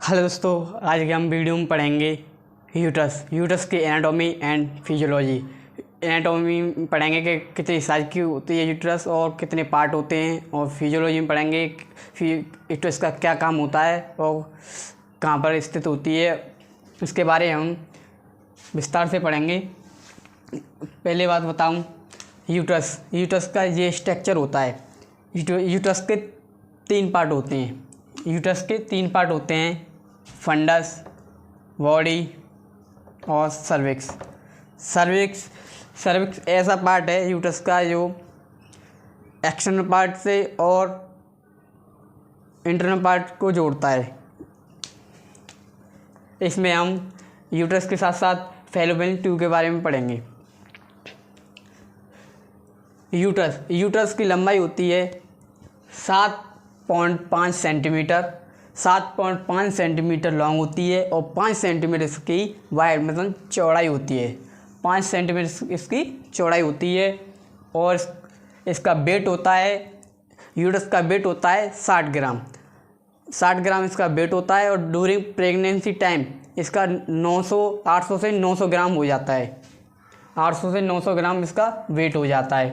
Hello दोस्तों, आज के हम वीडियो में पढ़ेंगे यूट्रस की एनाटॉमी एंड फिजियोलॉजी। एनाटॉमी पढ़ेंगे कि कितनी साइज की होती है यूट्रस और कितने पार्ट होते हैं, और फिजियोलॉजी में पढ़ेंगे यूट्रस का क्या काम होता है और कहाँ पर स्थित होती है। इसके बारे में हम विस्तार से पढ़ेंगे। पहले बात बताऊं, यूट्रस का ये स्ट्रक्चर होता है। यूट्रस के तीन पार्ट होते हैं, फंडस, बॉडी और सर्विक्स ऐसा पार्ट है यूट्रस का जो एक्सटर्नल पार्ट से और इंटरनल पार्ट को जोड़ता है। इसमें हम यूट्रस के साथ साथ फैलोपियन ट्यूब के बारे में पढ़ेंगे। यूट्रस की लंबाई होती है 7.5 सेंटीमीटर। 7.5 सेंटीमीटर लॉन्ग होती है और 5 सेंटीमीटर इसकी वाइड मतलब चौड़ाई होती है। 5 सेंटीमीटर इसकी चौड़ाई होती है और इसका वेट होता है, यूट्रस का वेट होता है 60 ग्राम। 60 ग्राम इसका वेट होता है और ड्यूरिंग प्रेगनेंसी टाइम इसका 800 से 900 ग्राम हो जाता है। 800 से 900 ग्राम इसका वेट हो जाता है।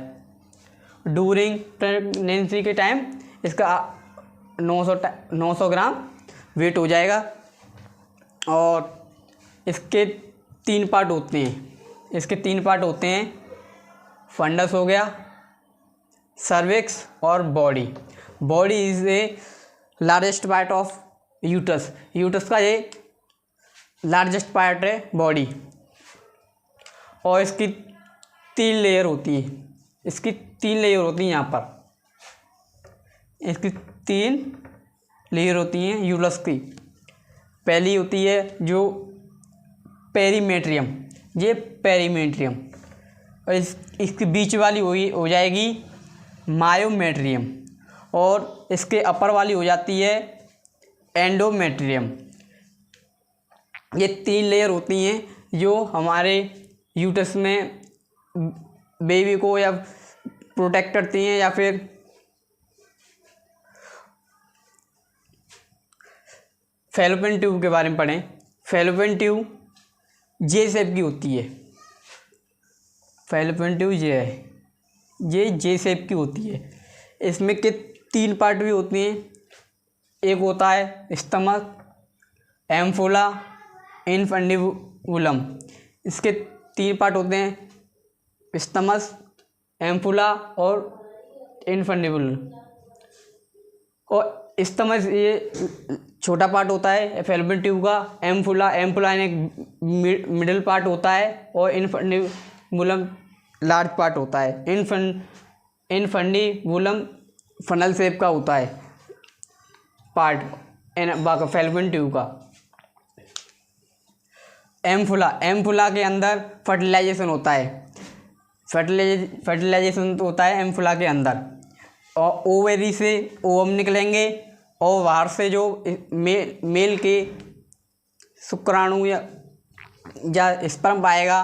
ड्यूरिंग प्रेगनेंसी के टाइम इसका 900 ग्राम वेट हो जाएगा। और इसके तीन पार्ट होते हैं। फंडस हो गया, सर्विक्स और body. Body is a largest part of uterus. Uterus का ये लार्जेस्ट पार्ट है बॉडी, और इसकी 3 लेयर होती है। यहाँ पर इसकी 3 लेयर होती हैं यूट्रस की। पहली होती है जो पेरीमेट्रियम, ये पेरीमेट्रियम, और इसके बीच वाली हो जाएगी मायोमेट्रियम, और इसके अपर वाली हो जाती है एंडोमेट्रियम। ये 3 लेयर होती हैं जो हमारे यूट्रस में बेबी को या प्रोटेक्ट करती हैं या फिर फैलोपियन ट्यूब के बारे में पढ़ें। फैलोपियन ट्यूब जे शेप की होती है। फैलोपियन ट्यूब ये जे शेप की होती है। इसमें के 3 पार्ट भी होती हैं। एक होता है स्टमक, एम्फोला, इनफंडिबुलम। इसके 3 पार्ट होते हैं, स्टमक, एम्फोला और इनफंडिबुलम। और स्टमक ये छोटा पार्ट होता है फैलोपियन ट्यूब का। एम्फोला एक मिडिल पार्ट होता है, और इनफंडिबुलम लार्ज पार्ट होता है। इनफंडिबुलम फनल शेप का होता है पार्ट फैलोपियन ट्यूब का। एम्फोला के अंदर फर्टिलाइजेशन होता है। फर्टिलाइजेशन होता है एम्फोला के अंदर, और ओवेरी से ओवम निकलेंगे, और बाहर से जो मेल के शुक्राणु या स्पर्म पाएगा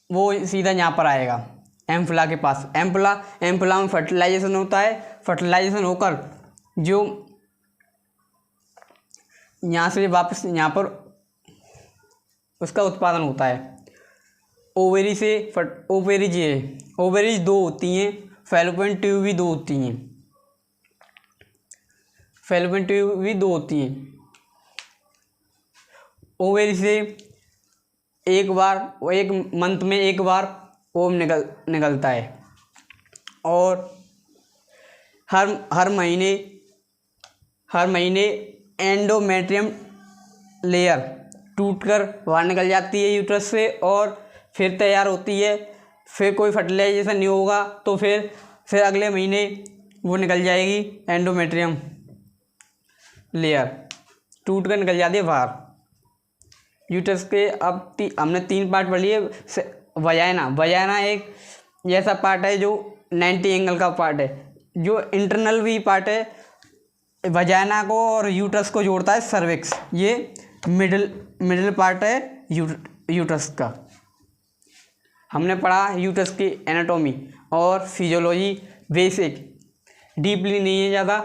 वो सीधा यहाँ पर आएगा एम्फोला के पास। एम्फोला में फर्टिलाइजेशन होता है। फर्टिलाइजेशन होकर जो यहाँ से वापस यहाँ पर उसका उत्पादन होता है। ओवेरीज 2 होती हैं, फैलोपियन ट्यूब भी 2 होती हैं। ओवेरी से एक मंथ में एक बार ओवम निकलता है, और हर महीने एंडोमेट्रियम लेयर टूटकर बाहर निकल जाती है यूट्रस से, और फिर तैयार होती है। फिर कोई फर्टिलाइजेशन नहीं होगा तो फिर अगले महीने वो निकल जाएगी। एंडोमेट्रियम लेयर टूट कर निकल जाती है बाहर यूट्रस के। अब हमने 3 पार्ट पढ़ लिए। वजाइना एक ऐसा पार्ट है जो 90 एंगल का पार्ट है, जो इंटरनल भी पार्ट है। वजाइना को और यूट्रस को जोड़ता है सर्विक्स। ये मिडिल पार्ट है यूट्रस का। हमने पढ़ा यूट्रस की एनाटॉमी और फिजियोलॉजी, बेसिक, डीपली नहीं है ज़्यादा।